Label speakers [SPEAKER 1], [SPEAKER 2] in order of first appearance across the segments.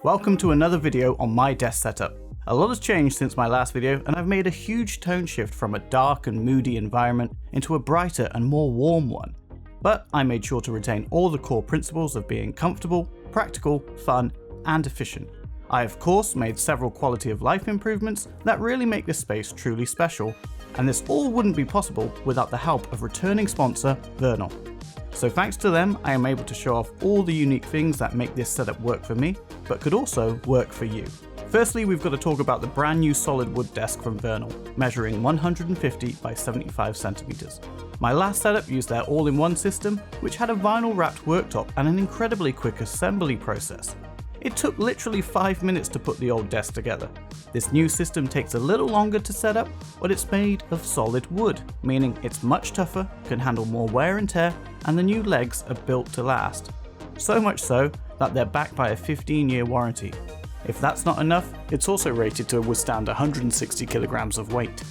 [SPEAKER 1] Welcome to another video on my desk setup. A lot has changed since my last video, and I've made a huge tone shift from a dark and moody environment into a brighter and more warm one. But I made sure to retain all the core principles of being comfortable, practical, fun, and efficient. I of course made several quality of life improvements that really make this space truly special, and this all wouldn't be possible without the help of returning sponsor Vernal. So thanks to them, I am able to show off all the unique things that make this setup work for me, but could also work for you. Firstly, we've got to talk about the brand new solid wood desk from Vernal, measuring 150 by 75 centimeters. My last setup used their all-in-one system, which had a vinyl wrapped worktop and an incredibly quick assembly process. It took literally 5 minutes to put the old desk together. This new system takes a little longer to set up, but it's made of solid wood, meaning it's much tougher, can handle more wear and tear, and the new legs are built to last. So much so that they're backed by a 15-year warranty. If that's not enough, it's also rated to withstand 160 kilograms of weight.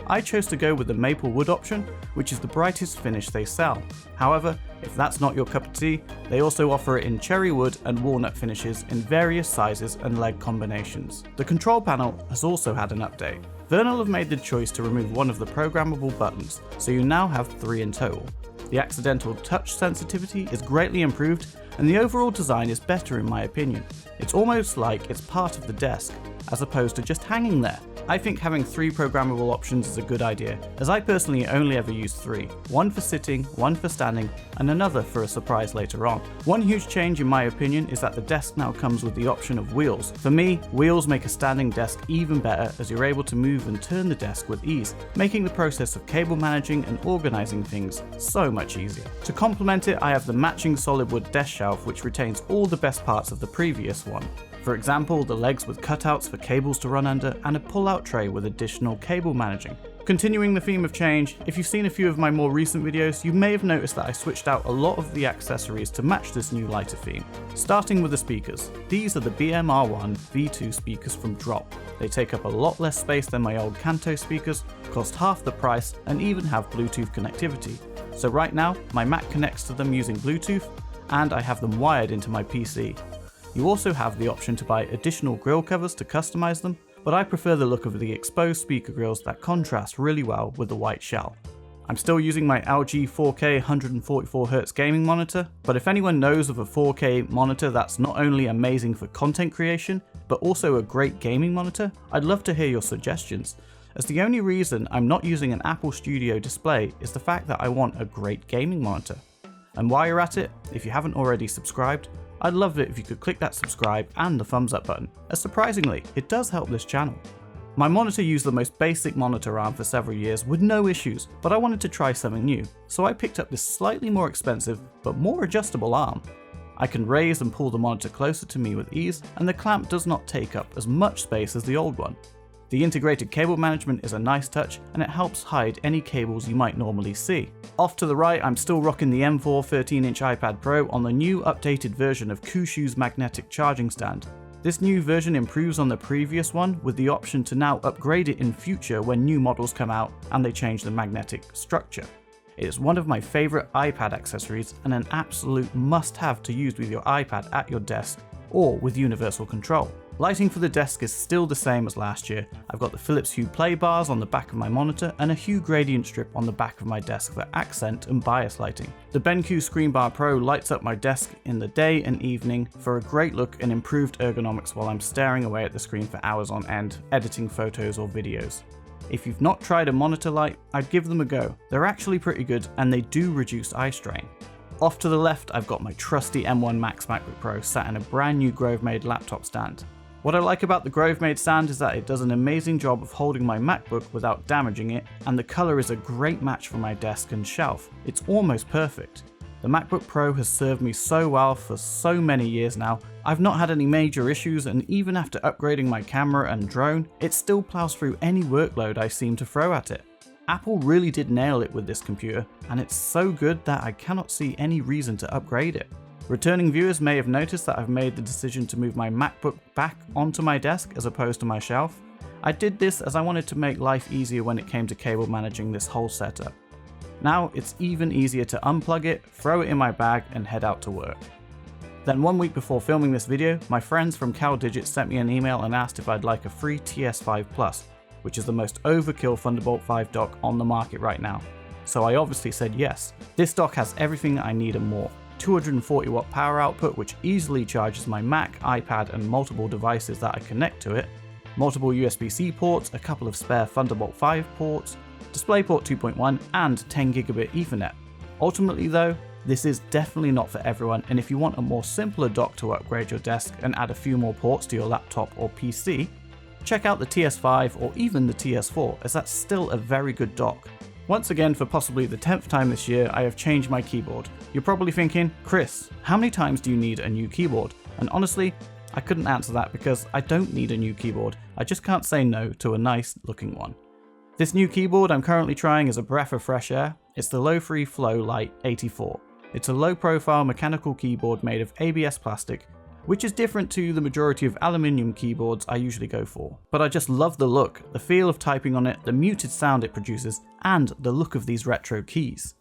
[SPEAKER 1] I chose to go with the maple wood option, which is the brightest finish they sell. However, if that's not your cup of tea, they also offer it in cherry wood and walnut finishes in various sizes and leg combinations. The control panel has also had an update. Vernal have made the choice to remove one of the programmable buttons, so you now have 3 in total. The accidental touch sensitivity is greatly improved, and the overall design is better in my opinion. It's almost like it's part of the desk, as opposed to just hanging there. I think having 3 programmable options is a good idea, as I personally only ever use 3. One for sitting, one for standing, and another for a surprise later on. One huge change in my opinion is that the desk now comes with the option of wheels. For me, wheels make a standing desk even better, as you're able to move and turn the desk with ease, making the process of cable managing and organizing things so much easier. To complement it, I have the matching solid wood desk shelf, which retains all the best parts of the previous one. For example, the legs with cutouts for cables to run under, and a pull-out tray with additional cable managing. Continuing the theme of change, if you've seen a few of my more recent videos, you may have noticed that I switched out a lot of the accessories to match this new lighter theme. Starting with the speakers. These are the BMR1 V2 speakers from Drop. They take up a lot less space than my old Kanto speakers, cost half the price, and even have Bluetooth connectivity. So right now, my Mac connects to them using Bluetooth, and I have them wired into my PC. You also have the option to buy additional grille covers to customize them, but I prefer the look of the exposed speaker grills that contrast really well with the white shell. I'm still using my LG 4K 144Hz gaming monitor, but if anyone knows of a 4K monitor that's not only amazing for content creation, but also a great gaming monitor, I'd love to hear your suggestions, as the only reason I'm not using an Apple Studio display is the fact that I want a great gaming monitor. And while you're at it, if you haven't already subscribed, I'd love it if you could click that subscribe and the thumbs up button, as surprisingly, it does help this channel. My monitor used the most basic monitor arm for several years with no issues, but I wanted to try something new, so I picked up this slightly more expensive but more adjustable arm. I can raise and pull the monitor closer to me with ease, and the clamp does not take up as much space as the old one. The integrated cable management is a nice touch, and it helps hide any cables you might normally see. Off to the right, I'm still rocking the M4 13-inch iPad Pro on the new updated version of Kushu's magnetic charging stand. This new version improves on the previous one, with the option to now upgrade it in future when new models come out and they change the magnetic structure. It is one of my favourite iPad accessories and an absolute must-have to use with your iPad at your desk or with universal control. Lighting for the desk is still the same as last year. I've got the Philips Hue play bars on the back of my monitor and a Hue gradient strip on the back of my desk for accent and bias lighting. The BenQ Screen Bar Pro lights up my desk in the day and evening for a great look and improved ergonomics while I'm staring away at the screen for hours on end, editing photos or videos. If you've not tried a monitor light, I'd give them a go. They're actually pretty good and they do reduce eye strain. Off to the left, I've got my trusty M1 Max MacBook Pro sat in a brand new Grove-made laptop stand. What I like about the Grove-made stand is that it does an amazing job of holding my MacBook without damaging it, and the colour is a great match for my desk and shelf. It's almost perfect. The MacBook Pro has served me so well for so many years now. I've not had any major issues, and even after upgrading my camera and drone, it still plows through any workload I seem to throw at it. Apple really did nail it with this computer, and it's so good that I cannot see any reason to upgrade it. Returning viewers may have noticed that I've made the decision to move my MacBook back onto my desk as opposed to my shelf. I did this as I wanted to make life easier when it came to cable managing this whole setup. Now it's even easier to unplug it, throw it in my bag and head out to work. Then 1 week before filming this video, my friends from CalDigit sent me an email and asked if I'd like a free TS5 Plus, which is the most overkill Thunderbolt 5 dock on the market right now. So I obviously said yes. This dock has everything I need and more. 240 watt power output, which easily charges my Mac, iPad and multiple devices that I connect to it, multiple USB-C ports, a couple of spare Thunderbolt 5 ports, DisplayPort 2.1 and 10 gigabit Ethernet. Ultimately though, this is definitely not for everyone, and if you want a more simpler dock to upgrade your desk and add a few more ports to your laptop or PC, check out the TS5 or even the TS4, as that's still a very good dock. Once again, for possibly the 10th time this year, I have changed my keyboard. You're probably thinking, Chris, how many times do you need a new keyboard? And honestly, I couldn't answer that because I don't need a new keyboard, I just can't say no to a nice looking one. This new keyboard I'm currently trying is a breath of fresh air. It's the Low Free Flow Lite 84. It's a low profile mechanical keyboard made of ABS plastic, which is different to the majority of aluminium keyboards I usually go for. But I just love the look, the feel of typing on it, the muted sound it produces, and the look of these retro keys.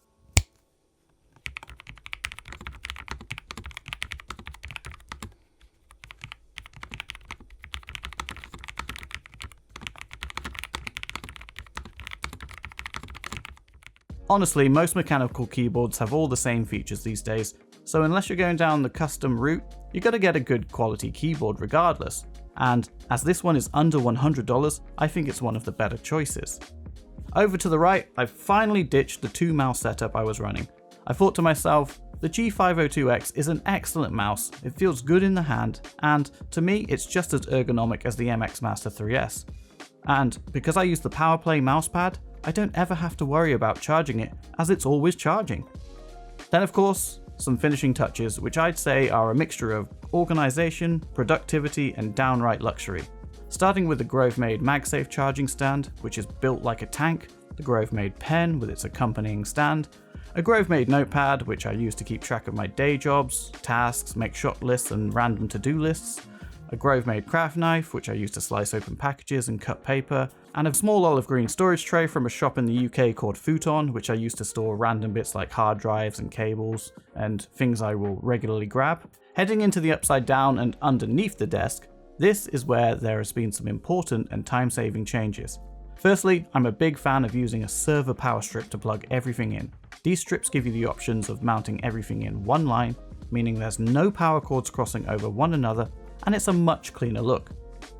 [SPEAKER 1] Honestly, most mechanical keyboards have all the same features these days, so unless you're going down the custom route, you gotta get a good quality keyboard regardless. And as this one is under $100, I think it's one of the better choices. Over to the right, I've finally ditched the 2-mouse setup I was running. I thought to myself, the G502X is an excellent mouse, it feels good in the hand, and to me it's just as ergonomic as the MX Master 3S. And because I use the PowerPlay mousepad, I don't ever have to worry about charging it, as it's always charging. Then of course, some finishing touches, which I'd say are a mixture of organization, productivity and downright luxury. Starting with the Grove-made MagSafe charging stand, which is built like a tank, the Grove-made pen with its accompanying stand, a Grove-made notepad, which I use to keep track of my day jobs, tasks, make shot lists and random to-do lists, a Grove-made craft knife, which I use to slice open packages and cut paper, and a small olive green storage tray from a shop in the UK called Futon, which I use to store random bits like hard drives and cables, and things I will regularly grab. Heading into the upside down and underneath the desk, this is where there has been some important and time-saving changes. Firstly, I'm a big fan of using a server power strip to plug everything in. These strips give you the options of mounting everything in one line, meaning there's no power cords crossing over one another, and it's a much cleaner look.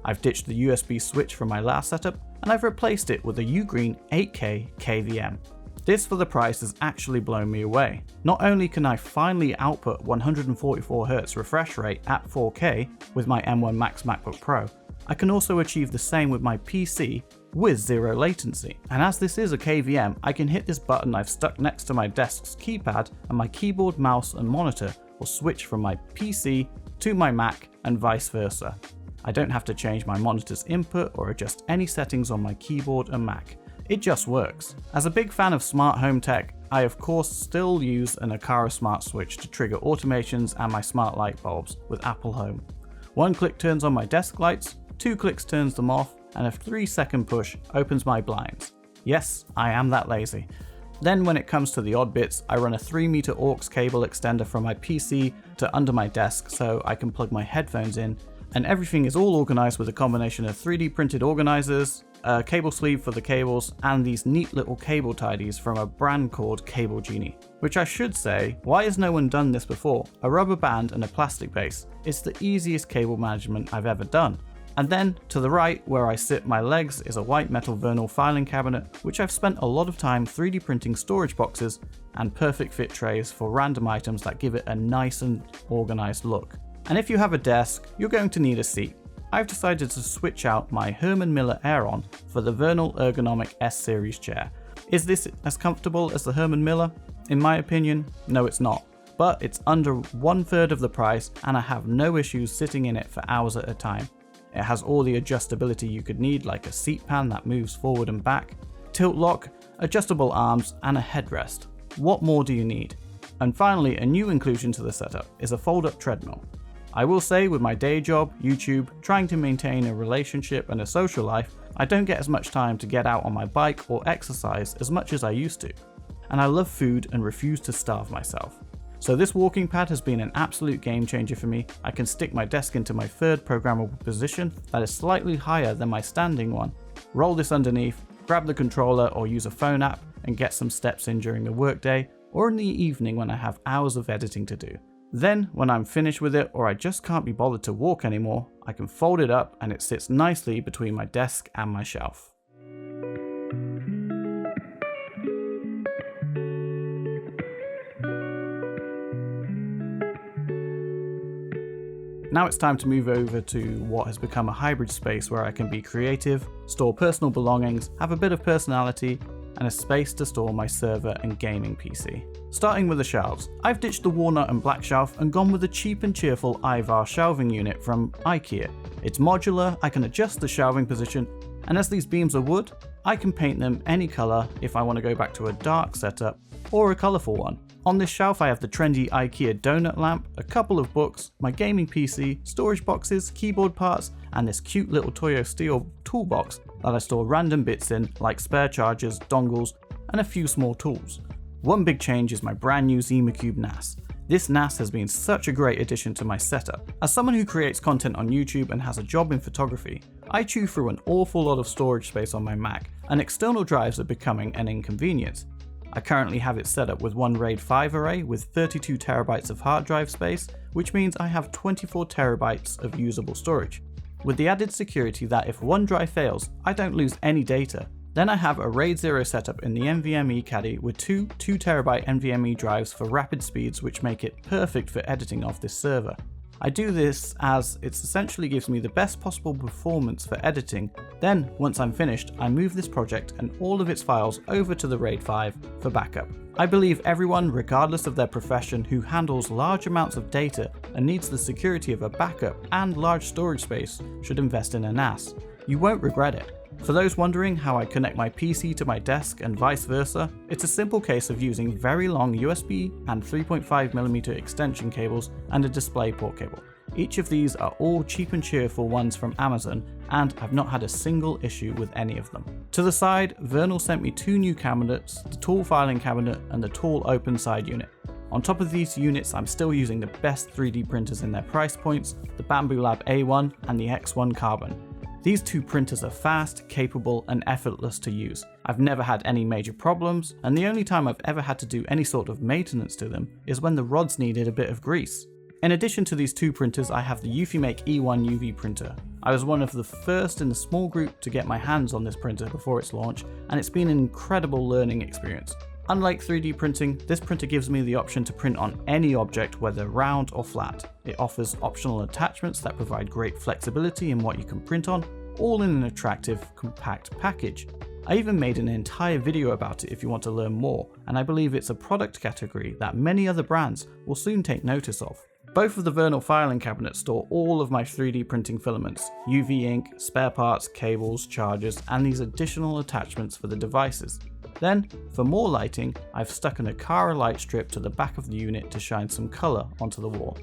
[SPEAKER 1] I've ditched the USB switch from my last setup, and I've replaced it with a Ugreen 8K KVM. This for the price has actually blown me away. Not only can I finally output 144Hz refresh rate at 4K with my M1 Max MacBook Pro, I can also achieve the same with my PC with zero latency. And as this is a KVM, I can hit this button I've stuck next to my desk's keypad and my keyboard, mouse and monitor will switch from my PC to my Mac and vice versa. I don't have to change my monitor's input or adjust any settings on my keyboard and Mac. It just works. As a big fan of smart home tech, I of course still use an Aqara smart switch to trigger automations and my smart light bulbs with Apple Home. 1 click turns on my desk lights, 2 clicks turns them off, and a 3-second push opens my blinds. Yes, I am that lazy. Then when it comes to the odd bits, I run a 3-meter aux cable extender from my PC to under my desk so I can plug my headphones in, and everything is all organized with a combination of 3D printed organizers, a cable sleeve for the cables, and these neat little cable tidies from a brand called Cable Genie. Which I should say, why has no one done this before? A rubber band and a plastic base. It's the easiest cable management I've ever done. And then, to the right, where I sit my legs, is a white metal Vernal filing cabinet, which I've spent a lot of time 3D printing storage boxes and perfect fit trays for random items that give it a nice and organized look. And if you have a desk, you're going to need a seat. I've decided to switch out my Herman Miller Aeron for the Vernal Ergonomic S-Series chair. Is this as comfortable as the Herman Miller? In my opinion, no it's not. But it's under 1/3 of the price and I have no issues sitting in it for hours at a time. It has all the adjustability you could need, like a seat pan that moves forward and back, tilt lock, adjustable arms and a headrest. What more do you need? And finally, a new inclusion to the setup is a fold-up treadmill. I will say with my day job, YouTube, trying to maintain a relationship and a social life, I don't get as much time to get out on my bike or exercise as much as I used to. And I love food and refuse to starve myself. So this WalkingPad has been an absolute game changer for me. I can stick my desk into my third programmable position that is slightly higher than my standing one, roll this underneath, grab the controller or use a phone app and get some steps in during the workday or in the evening when I have hours of editing to do. Then, when I'm finished with it or I just can't be bothered to walk anymore, I can fold it up and it sits nicely between my desk and my shelf. Now it's time to move over to what has become a hybrid space where I can be creative, store personal belongings, have a bit of personality, and a space to store my server and gaming PC. Starting with the shelves, I've ditched the walnut and black shelf and gone with the cheap and cheerful Ivar shelving unit from IKEA. It's modular, I can adjust the shelving position, and as these beams are wood, I can paint them any colour if I want to go back to a dark setup or a colourful one. On this shelf I have the trendy IKEA donut lamp, a couple of books, my gaming PC, storage boxes, keyboard parts, and this cute little Toyo Steel toolbox that I store random bits in like spare chargers, dongles, and a few small tools. One big change is my brand new ZimaCube NAS. This NAS has been such a great addition to my setup. As someone who creates content on YouTube and has a job in photography, I chew through an awful lot of storage space on my Mac, and external drives are becoming an inconvenience. I currently have it set up with one RAID 5 array with 32 terabytes of hard drive space, which means I have 24 terabytes of usable storage. With the added security that if one drive fails, I don't lose any data. Then I have a RAID 0 setup in the NVMe caddy with two 2TB NVMe drives for rapid speeds, which make it perfect for editing off this server. I do this as it essentially gives me the best possible performance for editing. Then, once I'm finished, I move this project and all of its files over to the RAID 5 for backup. I believe everyone, regardless of their profession, who handles large amounts of data and needs the security of a backup and large storage space should invest in a NAS. You won't regret it. For those wondering how I connect my PC to my desk and vice versa, it's a simple case of using very long USB and 3.5mm extension cables and a DisplayPort cable. Each of these are all cheap and cheerful ones from Amazon, and I've not had a single issue with any of them. To the side, Vernal sent me two new cabinets, the tall filing cabinet and the tall open side unit. On top of these units, I'm still using the best 3D printers in their price points, the Bambu Lab A1 and the X1 Carbon. These two printers are fast, capable, and effortless to use. I've never had any major problems, and the only time I've ever had to do any sort of maintenance to them is when the rods needed a bit of grease. In addition to these two printers, I have the Eufimake E1 UV printer. I was one of the first in the small group to get my hands on this printer before its launch, and it's been an incredible learning experience. Unlike 3D printing, this printer gives me the option to print on any object, whether round or flat. It offers optional attachments that provide great flexibility in what you can print on, all in an attractive, compact package. I even made an entire video about it if you want to learn more, and I believe it's a product category that many other brands will soon take notice of. Both of the Vernal filing cabinets store all of my 3D printing filaments, UV ink, spare parts, cables, chargers, and these additional attachments for the devices. Then, for more lighting, I've stuck an Aqara light strip to the back of the unit to shine some colour onto the wall.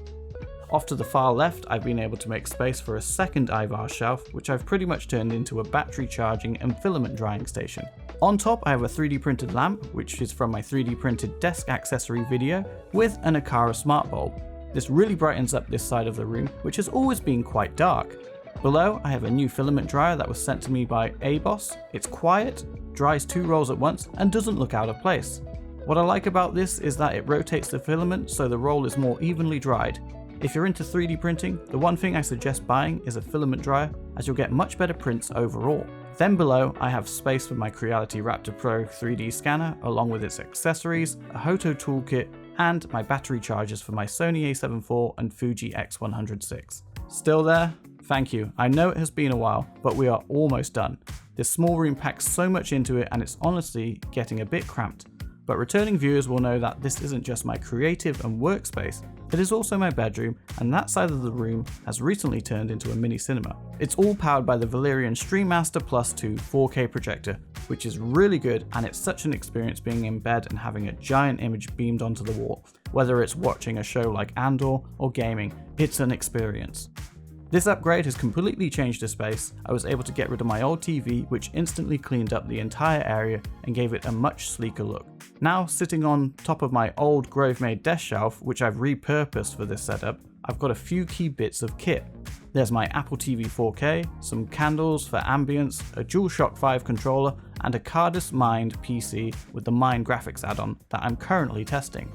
[SPEAKER 1] Off to the far left, I've been able to make space for a second Ivar shelf, which I've pretty much turned into a battery charging and filament drying station. On top, I have a 3D printed lamp, which is from my 3D printed desk accessory video, with an Aqara smart bulb. This really brightens up this side of the room, which has always been quite dark. Below, I have a new filament dryer that was sent to me by ABOS. It's quiet, dries 2 rolls at once, and doesn't look out of place. What I like about this is that it rotates the filament so the roll is more evenly dried. If you're into 3D printing, the one thing I suggest buying is a filament dryer, as you'll get much better prints overall. Then below, I have space for my Creality Raptor Pro 3D scanner, along with its accessories, a Hoto toolkit, and my battery chargers for my Sony a7 IV and Fuji X100VI. Still there? Thank you. I know it has been a while, but we are almost done. This small room packs so much into it, and it's honestly getting a bit cramped. But returning viewers will know that this isn't just my creative and workspace, it is also my bedroom, and that side of the room has recently turned into a mini cinema. It's all powered by the Valerian StreamMaster Plus 2 4K projector, which is really good, and it's such an experience being in bed and having a giant image beamed onto the wall. Whether it's watching a show like Andor or gaming, it's an experience. This upgrade has completely changed the space. I was able to get rid of my old TV, which instantly cleaned up the entire area and gave it a much sleeker look. Now, sitting on top of my old Grove-made desk shelf, which I've repurposed for this setup, I've got a few key bits of kit. There's my Apple TV 4K, some candles for ambience, a DualShock 5 controller, and a Cardus Mind PC with the Mind graphics add-on that I'm currently testing.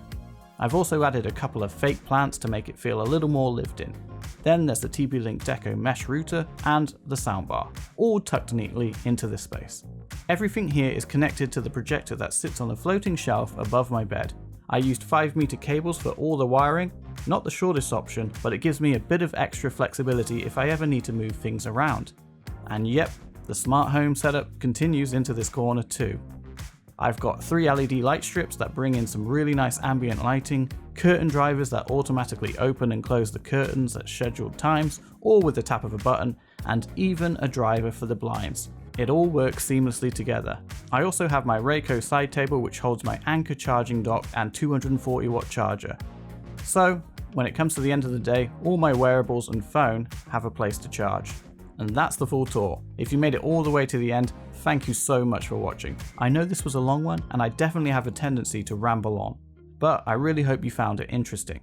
[SPEAKER 1] I've also added a couple of fake plants to make it feel a little more lived in. Then there's the TP-Link Deco mesh router and the soundbar, all tucked neatly into this space. Everything here is connected to the projector that sits on a floating shelf above my bed. I used 5-meter cables for all the wiring, not the shortest option, but it gives me a bit of extra flexibility if I ever need to move things around. And yep, the smart home setup continues into this corner too. I've got 3 LED light strips that bring in some really nice ambient lighting, curtain drivers that automatically open and close the curtains at scheduled times or with the tap of a button, and even a driver for the blinds. It all works seamlessly together. I also have my Rayco side table which holds my Anker charging dock and 240 watt charger. So, when it comes to the end of the day, all my wearables and phone have a place to charge. And that's the full tour. If you made it all the way to the end, thank you so much for watching. I know this was a long one and I definitely have a tendency to ramble on, but I really hope you found it interesting.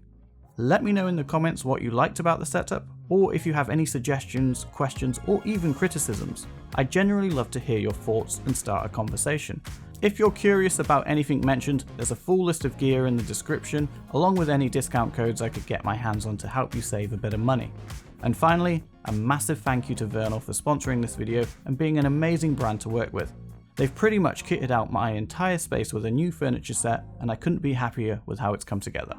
[SPEAKER 1] Let me know in the comments what you liked about the setup, or if you have any suggestions, questions, or even criticisms. I generally love to hear your thoughts and start a conversation. If you're curious about anything mentioned, there's a full list of gear in the description, along with any discount codes I could get my hands on to help you save a bit of money. And finally, a massive thank you to Vernal for sponsoring this video and being an amazing brand to work with. They've pretty much kitted out my entire space with a new furniture set, and I couldn't be happier with how it's come together.